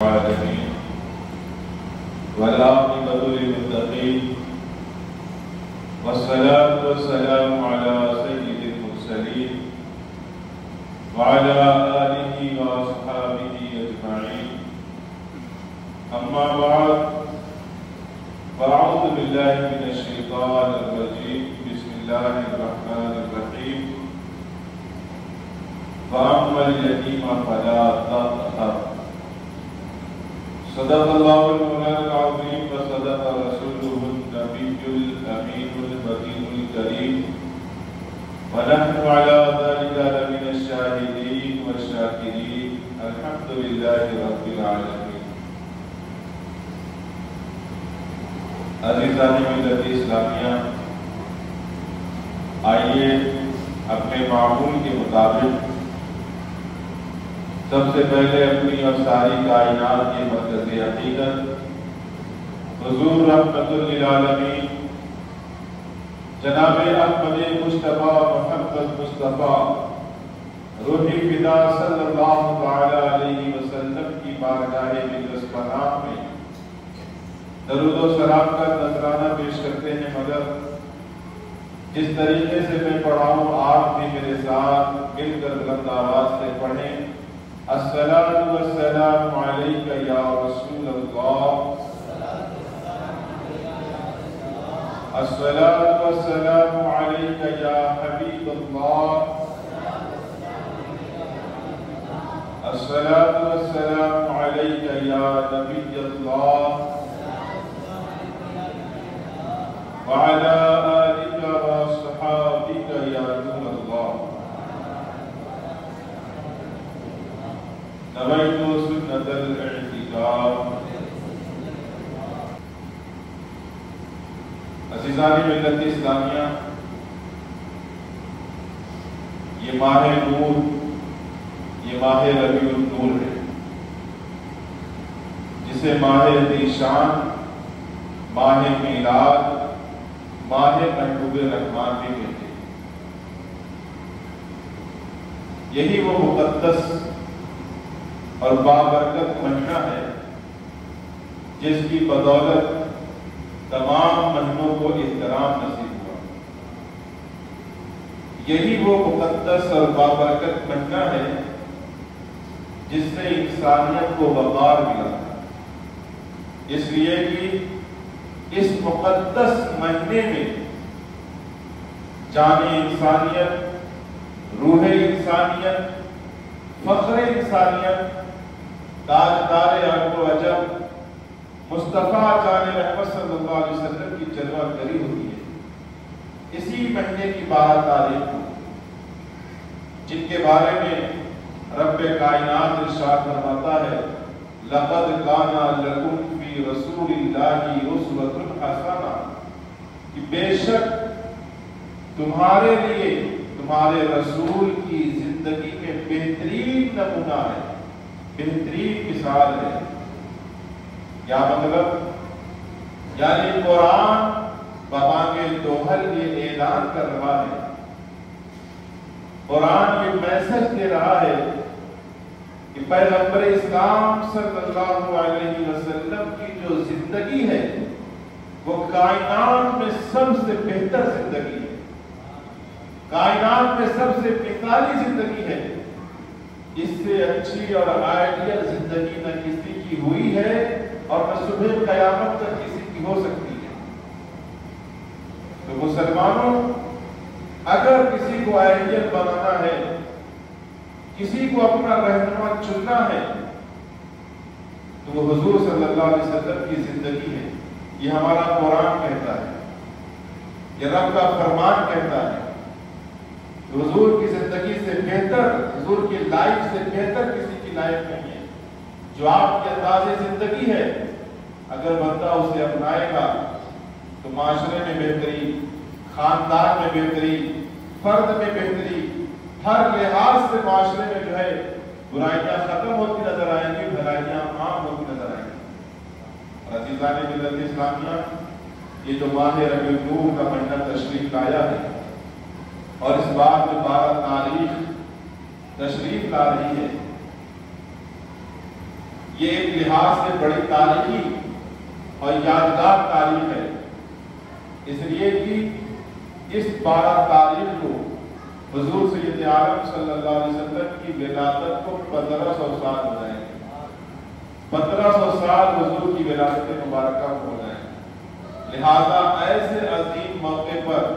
العالمين والعاقبة للمتقين والصلاة والسلام على سيد المرسلين وعلى آله وأصحابه أجمعين. أما بعد، فأعوذ بالله من الشيطان الرجيم. بسم الله الرحمن الرحيم. فأما اليتيم فلا تقهر. صدق الله المولانا العظيم وصدق رسوله النبي الأمين البديع الكريم، ونحن على ذلك لمن الشاهدين والشاكرين. الحمد لله رب العالمين. عزیزان ملت اسلامیہ، آئیے اپنے معمول کے مطابق سب سے پہلے اپنی اور ساری کائنات کے مرکز حقیقت حضور رحمت للعالمین جناب احمد مصطفیٰ محمد مصطفیٰ روحی فدا صلی اللہ علیہ وسلم کی بارگاہ مقدس پناہ میں درود و سلام کا نذرانہ پیش کرتے ہیں، مگر جس طریقے سے میں پڑھاؤں آپ بھی میرے ساتھ مل کر بلند آواز سے پڑھیں. الصلاۃ والسلام علیک یا رسول اللہ، الصلاۃ والسلام علیک یا حبیب اللہ، الصلاۃ والسلام علیک یا نبی اللہ وعلى آلك وصحابك يا نور الله. نويت سنة الاعتكاف. عزیزان ملت اسلامیہ، یہ ماہ نور، یہ ماہ ربیع النور ہے، جسے ماہ ذیشان، ماہ میلاد، ماہ محبوب رحمان بھی کہتے ہیں. یہی وہ مقدس اور بابرکت مہینہ ہے جس کی بدولت تمام مہینوں کو احترام نصیب ہوا. یہی وہ مقدس اور بابرکت مہینہ ہے جس سے انسانیت کو وقار ملا. اس لیے کہ اس مقدس مہینے میں جان انسانیت، روح انسانیت، فخر انسانیت، تاجدار عرب و عجم مصطفیٰ جان رحمت صلی اللہ علیہ وسلم کی جلوہ گری ہوتی ہے. اسی مہینے کی 12 تاریخ کو، جن کے بارے میں رب کائنات ارشاد فرماتا ہے لقد کان لکم فی رسول اللہ اسوۃ حسنہ، کہ بے شک تمہارے لیے تمہارے رسول کی زندگی میں بہترین نمونہ ہے، بہترین مثال ہے. کیا مطلب؟ یعنی قرآن ببانگ دوہل یہ اعلان کر رہا ہے، قرآن یہ میسج دے رہا ہے کہ پیغمبر اسلام صلی اللہ علیہ وسلم کی جو زندگی ہے وہ کائنات میں سب سے بہتر زندگی ہے، کائنات میں سب سے مثالی زندگی ہے. اس سے اچھی اور آئیڈیل زندگی نہ کسی کی ہوئی ہے اور نہ صبح قیامت تک کسی کی ہو سکتی ہے. تو مسلمانوں، اگر کسی کو آئیڈیل بنانا ہے، کسی کو اپنا رہنما چننا ہے، تو وہ حضور صلی اللہ علیہ وسلم کی زندگی ہے. یہ ہمارا قرآن کہتا ہے، یہ رب کا فرمان کہتا ہے. تو حضور کی زندگی سے بہتر، حضور کی لائف سے بہتر کسی کی لائف نہیں ہے. جو آپ کے انداز زندگی ہے، اگر بندہ اسے اپنائے گا تو معاشرے میں بہتری، خاندان میں بہتری، فرد میں بہتری، ہر لحاظ سے معاشرے میں جو ہے برائیاں ختم ہوتی نظر آئیں گی، بھلائیاں عام ہوتی نظر آئیں گی. عزیزان ملت اسلامیہ، یہ جو ماہ ربیع النور کا مہینہ تشریف لایا ہے اور اس بات میں 12 تاریخ تشریف لا رہی ہے، یہ ایک لحاظ سے بڑی تاریخی اور یادگار تاریخ ہے، اس لیے کہ اس 12 تاریخ کو حضور سید عالم صلی اللہ علیہ وسلم کی ولادت کو 1500 سال ہو جائیں گے۔ 1500 سال حضور کی ولادت مبارکہ ہو جائیں گے، لہذا ایسے عظیم موقع پر،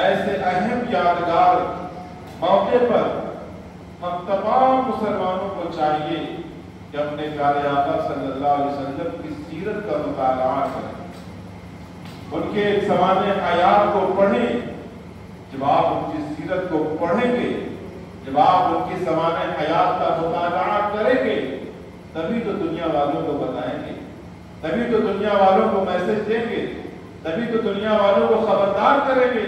ایسے اہم یادگار موقع پر ہم تمام مسلمانوں کو چاہیے کہ اپنے پیارے آقا صلی اللہ علیہ وسلم کی سیرت کا مطالعہ کریں، ان کے سوانح حیات کو پڑھیں۔ جب آپ ان کی سیرت کو پڑھیں گے، جب آپ ان کی سوانح حیات کا مطالعہ کریں گے، تبھی تو دنیا والوں کو بتائیں گے، تبھی تو دنیا والوں کو میسج دیں گے، تبھی تو دنیا والوں کو خبردار کریں گے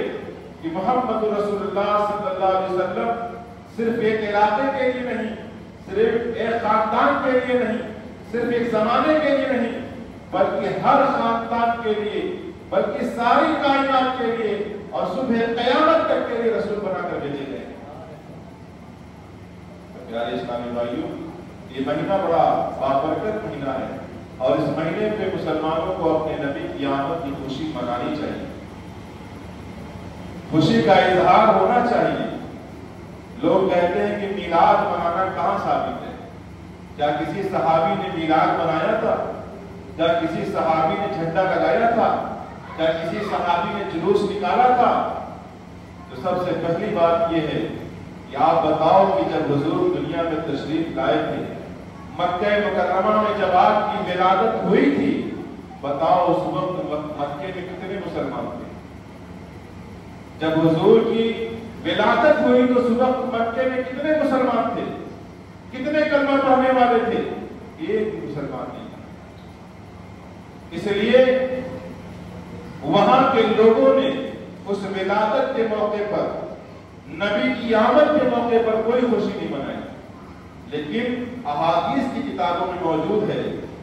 کہ محمد رسول اللہ صلی اللہ علیہ وسلم صرف ایک علاقے کے لیے نہیں، صرف ایک خاندان کے لیے نہیں، صرف ایک زمانے کے لیے نہیں، بلکہ ہر خاندان کے لیے، بلکہ ساری کائنات کے لیے اور صبح قیامت تک کے لیے رسول بنا کر بھیجے گئے۔ پیارے اسلامی بھائیوں، یہ مہینہ بڑا بابرکت مہینہ ہے، اور اس مہینے پہ مسلمانوں کو اپنے نبی کی آمد کی خوشی منانی چاہیے، خوشی کا اظہار ہونا چاہیے۔ لوگ کہتے ہیں کہ میلاد منانا کہاں ثابت ہے؟ کیا کسی صحابی نے میلاد منایا تھا؟ کیا کسی صحابی نے جھنڈا لگایا تھا؟ کیا کسی صحابی نے جلوس نکالا تھا؟ تو سب سے پہلی بات یہ ہے کہ آپ بتاؤ کہ جب حضور دنیا میں تشریف لائے تھے، مکہ مکرمہ میں جب آپ کی ولادت ہوئی تھی، بتاؤ اس وقت مکے میں کتنے مسلمان تھے؟ جب حضور کی ولادت ہوئی تو اس وقت مکے میں کتنے مسلمان تھے؟ کتنے کلمہ پڑھنے والے تھے؟ ایک مسلمان نہیں تھا۔ اس لیے وہاں کے لوگوں نے اس ولادت کے موقع پر، نبی کی آمد کے موقع پر کوئی خوشی نہیں منائی، لیکن احادیث کی کتابوں میں موجود ہے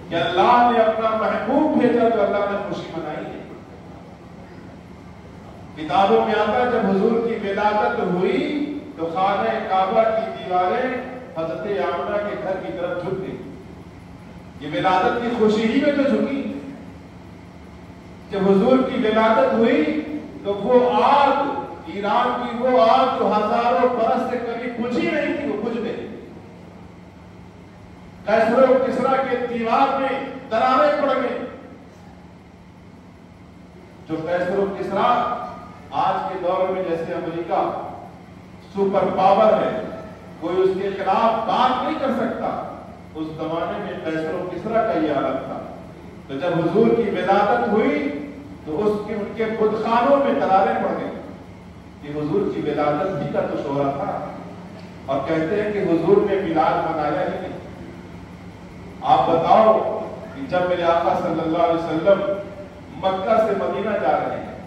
کہ اللہ نے اپنا محبوب بھیجا تو اللہ نے خوشی منائی ہے۔ کتابوں میں آتا ہے جب حضور کی ولادت ہوئی تو خانہ کعبہ کی دیواریں حضرت آمنہ کے گھر کی طرف جھک گئی۔ یہ ولادت کی خوشی ہی میں تو جھکی۔ جب حضور کی ولادت ہوئی تو وہ آگ، ایران کی وہ آگ جو ہزاروں برس سے کبھی بجھی نہیں تھی، وہ بجھ گئی۔ قیصر و کسریٰ کے دیوار میں دراریں پڑ گئی۔ جو قیصر و کسریٰ آج کے دور میں جیسے امریکہ سپر پاور ہے، کوئی اس کے خلاف بات نہیں کر سکتا، اس زمانے میں قیصر و کسریٰ کا یہ حالت تھا۔ تو جب حضور کی ولادت ہوئی تو ان کے بت خانوں میں دراریں پڑ گئی کہ حضور کی ولادت بھی کا تو شعرا تھا، اور کہتے ہیں کہ حضور نے میلاد منایا ہی نہیں۔ آپ بتاؤ کہ جب میرے آقا صلی اللہ علیہ وسلم مکہ سے مدینہ جا رہے ہیں،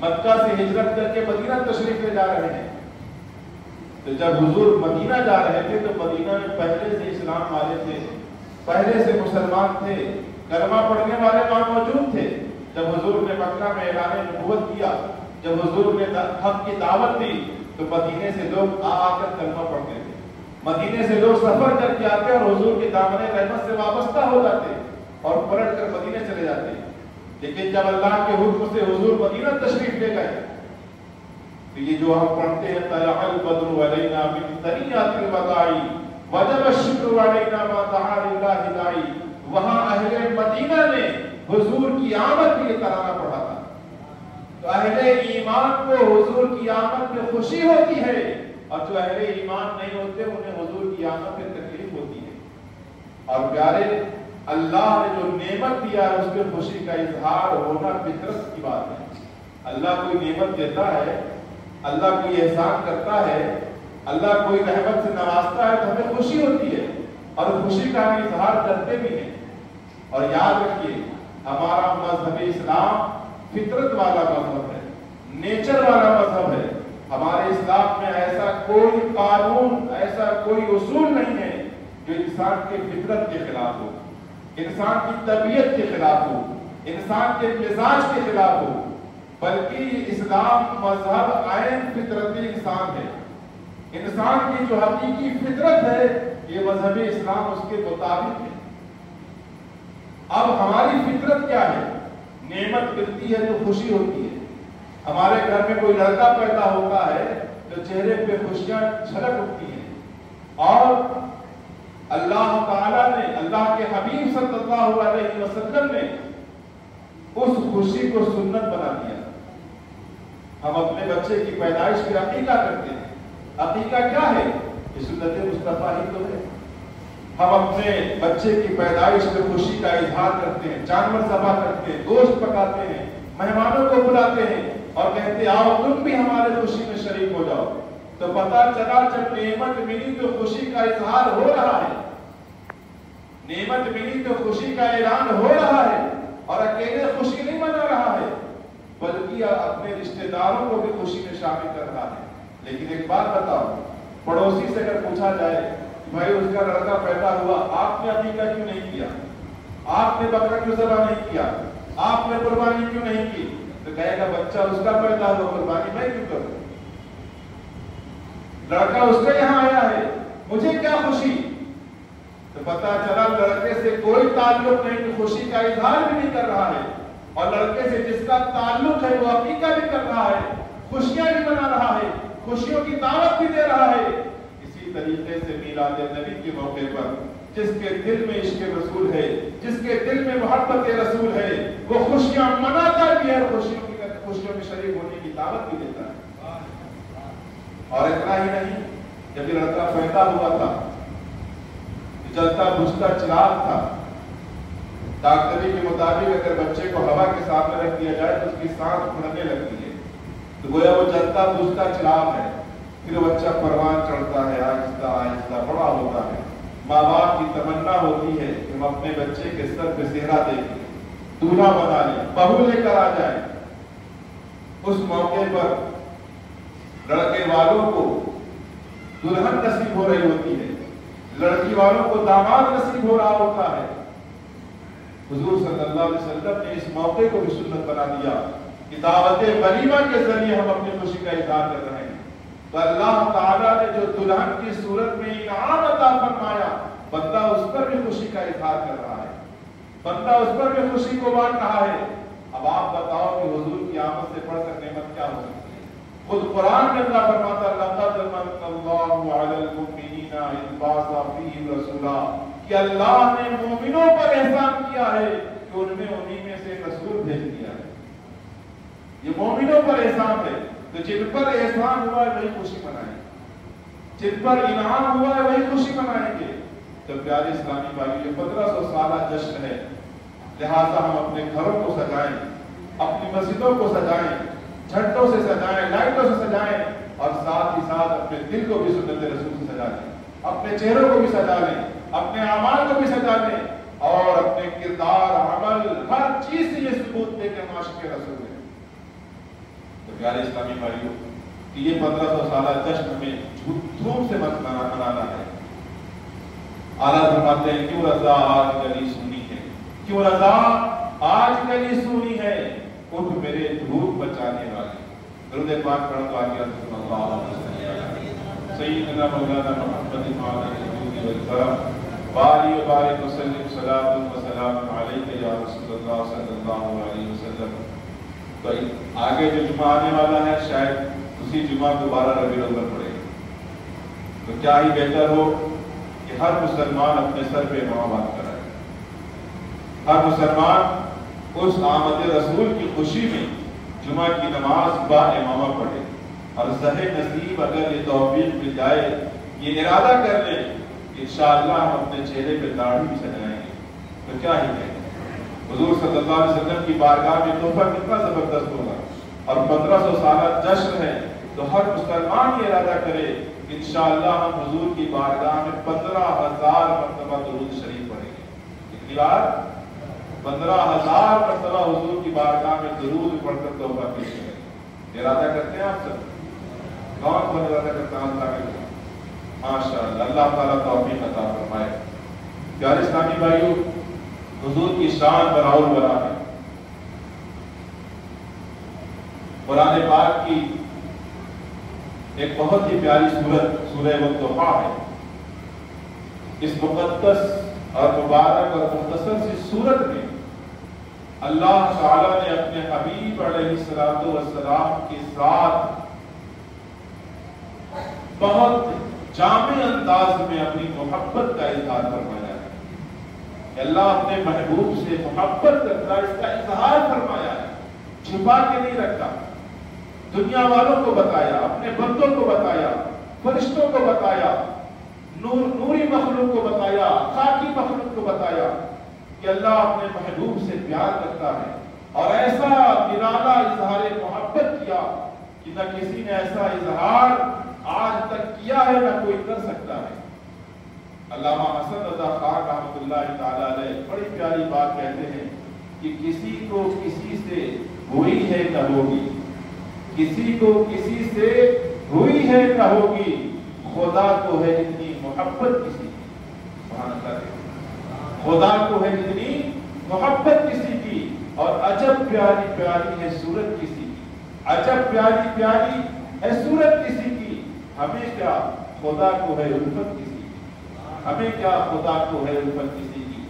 مکہ سے ہجرت کر کے مدینہ تشریف لے جا رہے ہیں، تو جب حضور مدینہ جا رہے تھے تو مدینہ میں پہلے سے اسلام والے تھے، پہلے سے مسلمان تھے، کلمہ پڑھنے والے وہاں موجود تھے۔ جب حضور نے مکہ میں اعلان نبوت کیا، جب حضور نے حق کی دعوت دی تو مدینے سے لوگ آ کر کلمہ پڑھتے تھے، مدینے سے لوگ سفر کر کے آتے اور حضور کے دامن رحمت سے وابستہ ہو جاتے اور پلٹ کر مدینے چلے جاتے۔ لیکن جب اللہ کے حکم سے حضور مدینہ تشریف لے گئے تو یہ جو ہم پڑھتے ہیں طلع البدر علینا من ثنیات الوداع وجب الشکر علینا ما دعا للہ داعی، وہاں اہل مدینہ نے حضور کی آمد کے لیے ترانہ پڑھا تھا۔ تو اہل ایمان کو حضور کی آمد میں خوشی ہوتی ہے، اور جو اہل ایمان نہیں ہوتے انہیں حضور کی آمد میں تکلیف ہوتی ہے۔ اور پیارے، اللہ نے جو نعمت دیا ہے اس میں خوشی کا اظہار ہونا فطرت کی بات ہے۔ اللہ کوئی نعمت دیتا ہے، اللہ کوئی احسان کرتا ہے، اللہ کوئی رحمت سے نوازتا ہے تو ہمیں خوشی ہوتی ہے، اور خوشی کا ہم اظہار کرتے بھی ہیں۔ اور یاد رکھیے، ہمارا مذہب اسلام فطرت والا مذہب ہے، نیچر والا مذہب ہے۔ ہمارے اسلام میں ایسا کوئی قانون، ایسا کوئی اصول نہیں ہے جو انسان کے فطرت کے خلاف ہو، انسان کی طبیعت کے خلاف ہو، انسان کے مزاج کے خلاف ہو، بلکہ اسلام مذہب عین فطرتی انسان ہے۔ انسان کی جو حقیقی فطرت ہے یہ مذہب اسلام اس کے مطابق ہے۔ اب ہماری فطرت کیا ہے؟ نعمت ملتی ہے تو خوشی ہوتی ہے۔ ہمارے گھر میں کوئی لڑکا پیدا ہوتا ہے تو چہرے پہ خوشیاں چھلک اٹھتی ہیں، اور اللہ تعالیٰ نے، اللہ کے حبیب صلی اللہ علیہ وسلم نے اس خوشی کو سنت بنا دیا۔ ہم اپنے بچے کی پیدائش پہ عقیقہ کرتے ہیں۔ عقیقہ کیا ہے؟ یہ سنت مصطفیٰ ہی تو ہے۔ ہم اپنے بچے کی پیدائش پہ خوشی کا اظہار کرتے ہیں، جانور ذبح کرتے ہیں، گوشت پکاتے ہیں، مہمانوں کو بلاتے ہیں اور کہتے ہیں آؤ تم بھی ہمارے خوشی میں شریک ہو جاؤ۔ تو پتہ چلا جب نعمت ملی تو خوشی کا اظہار ہو رہا ہے، نعمت ملی تو خوشی کا اعلان ہو رہا ہے، اور اکیلے خوشی نہیں منا رہا ہے بلکہ اپنے رشتہ داروں کو بھی خوشی میں شامل کر رہا ہے۔ لیکن ایک بات بتاؤ، پڑوسی سے اگر پوچھا جائے بھائی اس کا لڑکا پیدا ہوا، آپ نے عقیقہ کیوں نہیں کیا، آپ نے بکرا کیوں ذبح نہیں کیا، آپ نے قربانی کیوں نہیں کی، تو کہے گا بچہ اس کا پیدا ہوا، قربانی میں کیوں کروں، لڑکا اس کا یہاں آیا ہے، مجھے کیا خوشی۔ تو پتا چلا لڑکے سے کوئی تعلق نہیں، تو خوشی کا اظہار بھی نہیں کر رہا ہے، اور لڑکے سے جس کا تعلق ہے وہ عقیقہ بھی کر رہا ہے، خوشیاں بھی منا رہا ہے، خوشیوں کی دعوت بھی دے رہا ہے۔ اسی طریقے سے میلاد نبی کے موقع پر جس کے دل میں عشق رسول ہے، جس کے دل میں محبت رسول ہے، وہ خوشیاں مناتا بھی ہے، خوشیوں میں شریک ہونے کی دعوت بھی دیتا ہے۔ اور اتنا ہی نہیں، جب یہ لڑکا پیدا ہوا تھا، جلتا بجھتا چراغ تھا، ڈاکٹری کے مطابق اگر بچے کو ہوا کے سامنے رکھ دیا جائے تو اس کی سانس پھڑنے لگتی ہے، تو گویا وہ جلتا بجھتا چراغ ہے۔ پھر بچہ پروان چڑھتا ہے، آہستہ آہستہ بڑا ہوتا ہے۔ ماں باپ کی تمنا ہوتی ہے کہ ہم اپنے بچے کے سر پہ صحرا دیکھیں، دولہا بنا لیں، بہو لے کر آ جائیں۔ اس موقع پر لڑکے والوں کو دلہن نصیب ہو رہی ہوتی ہے، لڑکی والوں کو داماد نصیب ہو رہا ہوتا ہے۔ حضور صلی اللہ علیہ وسلم نے اس موقع کو بھی سنت بنا دیا کہ دعوت ولیمہ کے ذریعے ہم اپنی خوشی کا اظہار کر رہے ہیں۔ تو اللہ تعالیٰ نے جو دلہن کی صورت میں انعام عطا فرمایا، بندہ اس پر بھی خوشی کا اظہار کر رہا ہے، بندہ اس پر بھی خوشی کو بانٹ رہا ہے۔ اب آپ بتاؤ کہ حضور کی آمد سے بڑھ کر نعمت کیا ہو سکتی ہے؟ خود قرآن میں اللہ فرماتا لقد من اللہ علی المؤمنین اذ بعث فیہم رسولا، کہ اللہ نے مومنوں پر احسان کیا ہے کہ ان میں انہی میں سے رسول بھیج دیا ہے۔ یہ مومنوں پر احسان ہے، تو جن پر احسان ہوا ہے وہی خوشی منائیں گے، جن پر انعام ہوا ہے وہی خوشی منائیں گے۔ تو پیارے اسلامی بھائی، یہ 1500 سالہ جشن ہے، لہٰذا ہم اپنے گھروں کو سجائیں، اپنی مسجدوں کو سجائیں، جھنڈوں سے سجائیں، لائٹوں سے سجائیں، اور ساتھ ہی ساتھ اپنے دل کو بھی سنت رسول سے سجا لیں، اپنے چہروں کو بھی سجا لیں، اپنے اعمال کو بھی سجا لیں، اور اپنے کردار، عمل، ہر چیز سے یہ ثبوت دے کہ ہم عاشق رسول ہیں۔ تو پیارے اسلامی بھائیوں، کہ یہ 1500 سالہ جشن ہمیں دھوم سے منانا ہے۔ اعلیٰ فرماتے ہیں کیوں رضا آج گلی سونی ہے، کیوں رضا آج گلی سونی ہے، اٹھ میرے دھوپ بچانے والے۔ درود پاک پڑھ دو آگے صلی اللہ علیہ وسلم سیدنا مولانا محمد والکرم باری و بارک وسلم صلاۃ و سلام علیک یا رسول اللہ صلی اللہ علیہ وسلم۔ تو آگے جو جمعہ آنے والا ہے شاید اسی جمعہ دوبارہ ربیع الاول پڑے گا، تو کیا ہی بہتر ہو کہ ہر مسلمان اپنے سر پہ امامت کرائے، ہر مسلمان اس آمد رسول کی خوشی میں جمعہ کی نماز با امامہ پڑھے، اور صحیح نصیب اگر یہ توفیق مل جائے، یہ ارادہ کر لیں کہ انشاءاللہ ہم اپنے چہرے پہ داڑھی بھی سجائیں گے، تو کیا ہی کہیں۔ حضور صلی اللہ علیہ وسلم کی بارگاہ میں تحفہ کتنا زبردست ہوگا، اور 1500 سالہ جشن ہے، تو ہر مسلمان یہ ارادہ کرے کہ انشاءاللہ ہم حضور کی بارگاہ میں 15000 مرتبہ درود شریف پڑھیں گے۔ کتنی بار؟ 15000 مرتبہ حضور کی بارگاہ میں درود پڑھ کر توبہ پیش کریں۔ ارادہ کرتے ہیں آپ سب؟ کون کون ارادہ کرتا ہے؟ اللہ کے ماشاءاللہ، اللہ تعالیٰ توفیق عطا فرمائے۔ پیارے اسلامی بھائیوں، حضور کی شان براؤل برا ہے۔ قرآن پاک کی ایک بہت ہی پیاری سورت سورہ والضحیٰ ہے۔ اس مقدس اور مبارک اور مختصر سی صورت میں اللہ تعالیٰ نے اپنے حبیب علیہ السلام کے ساتھ بہت جامع انداز میں اپنی محبت کا اظہار فرمایا ہے کہ اللہ اپنے محبوب سے محبت کرتا ہے، اس کا اظہار فرمایا ہے، چھپا کے نہیں رکھا، دنیا والوں کو بتایا، اپنے بندوں کو بتایا، فرشتوں کو بتایا، نوری مخلوق کو بتایا، خاکی مخلوق کو بتایا کہ اللہ اپنے محبوب سے پیار کرتا ہے، اور ایسا نرالا اظہار محبت کیا کہ نہ کسی نے ایسا اظہار آج تک کیا ہے نہ کوئی کر سکتا ہے۔ علامہ حسن رضا خان رحمۃ اللہ تعالی علیہ بڑی پیاری بات کہتے ہیں کہ کسی کو کسی سے ہوئی ہے نہ ہوگی، کسی کو کسی سے ہوئی ہے نہ ہوگی، خدا کو ہے جتنی محبت کسی کی، سبحان اللہ، خدا کو ہے جتنی محبت کسی کی، اور عجب پیاری پیاری ہے صورت کسی کی، عجب پیاری پیاری ہے صورت کسی کی، ہمیں کیا خدا کو ہے الفت کسی کی، ہمیں کیا خدا کو ہے الفت کسی کی۔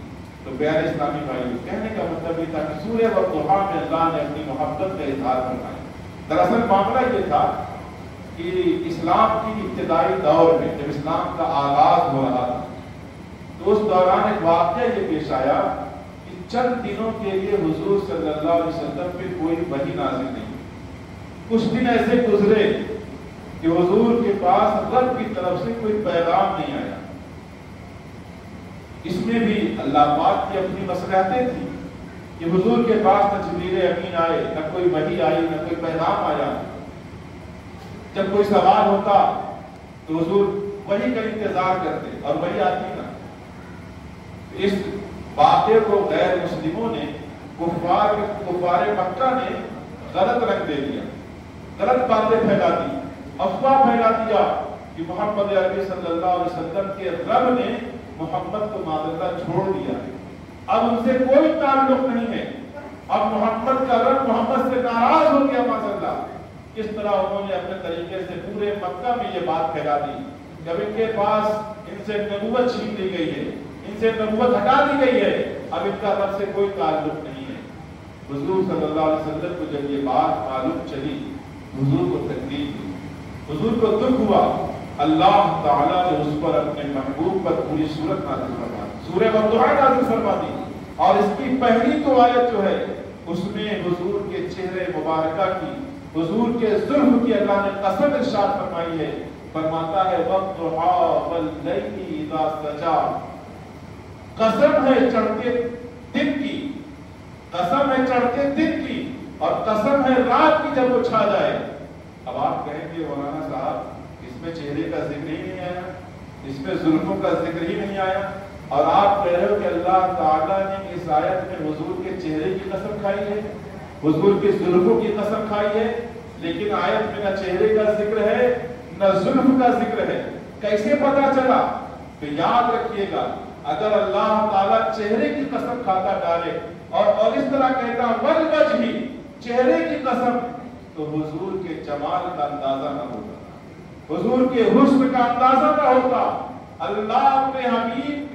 تو پیارے اسلامی بھائیوں، کہنے کا مطلب یہ تھا کہ سورہ والضحیٰ میں اللہ نے اپنی محبت کا اظہار فرمایا۔ دراصل معاملہ یہ تھا کہ اسلام کی ابتدائی دور میں جب اسلام کا آغاز ہو رہا تھا تو اس دوران ایک واقعہ یہ پیش آیا کہ چند دنوں کے لیے حضور صلی اللہ علیہ وسلم پہ کوئی وحی نازل نہیں، کچھ دن ایسے گزرے کہ حضور کے پاس رب کی طرف سے کوئی پیغام نہیں آیا۔ اس میں بھی اللہ پاک کی اپنی مصلحتیں تھیں کہ حضور کے پاس نہ جبریل امین آئے، نہ کوئی وحی آئی، نہ کوئی پیغام آیا۔ جب کوئی سوال ہوتا تو حضور وحی کا انتظار کرتے اور وحی آتی نہ۔ اس واقعے کو غیر مسلموں نے، کفار مکہ نے غلط رنگ دے دیا، غلط باتیں پھیلا دی، افواہ پھیلا دیا کہ محمد عربی صلی اللہ علیہ وسلم کے رب نے محمد کو معذاللہ چھوڑ دیا ہے، اب ان سے کوئی تعلق نہیں ہے، اب محمد کا رب محمد سے ناراض ہو گیا معذاللہ۔ اس طرح انہوں نے اپنے طریقے سے پورے مکہ میں یہ بات پھیلا دی جب ان کے پاس ان سے نبوت چھین لی گئی ہے، ان سے نبوت ہٹا دی گئی ہے، اب ان کا رب سے کوئی تعلق نہیں ہے۔ حضور صلی اللہ علیہ وسلم کو جب یہ بات معلوم چلی، حضور کو تکلیف ہوئی، حضور کو دکھ ہوا، اللہ تعالیٰ نے اس پر اپنے محبوب پر پوری سورت نازل فرما دی، سورہ والضحیٰ نازل فرما دی، اور اس کی پہلی تو آیت جو ہے اس میں حضور کے چہرے مبارکہ کی، حضور کے زلف کی اللہ نے قسم ارشاد فرمائی ہے، فرماتا ہے والضحیٰ واللیل اذا سجا، قسم ہے چڑھتے دن کی، قسم ہے چڑھتے دن کی، اور قسم ہے رات کی جب وہ چھا جائے۔ اب آپ کہیں گے مولانا صاحب اس میں چہرے کا ذکر ہی نہیں آیا، اس میں زلفوں کا ذکر ہی نہیں آیا، اور آپ کہہ رہے ہو کہ اللہ تعالیٰ نے اس آیت میں حضور کے چہرے کی قسم کھائی ہے، حضور کی زلفوں کی قسم کھائی ہے، لیکن آیت میں نہ چہرے کا ذکر ہے نہ زلف کا ذکر ہے، کیسے پتا چلا؟ تو یاد رکھیے گا، اگر اللہ تعالیٰ چہرے کی قسم کھاتا ڈالے اور اس طرح کہتا والوجہ، چہرے کی قسم، تو حضور کے جمال کا اندازہ نہ ہوتا، حضور کے حسن کا اندازہ نہ ہوتا۔ اللہ اپنے حبیب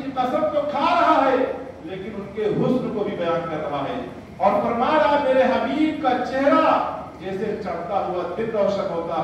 کی قسم تو کھا رہا ہے لیکن ان کے حسن کو بھی بیان کر رہا ہے، اور فرما رہا میرے حبیب کا چہرہ جیسے چڑھتا ہوا دن روشن ہوتا ہے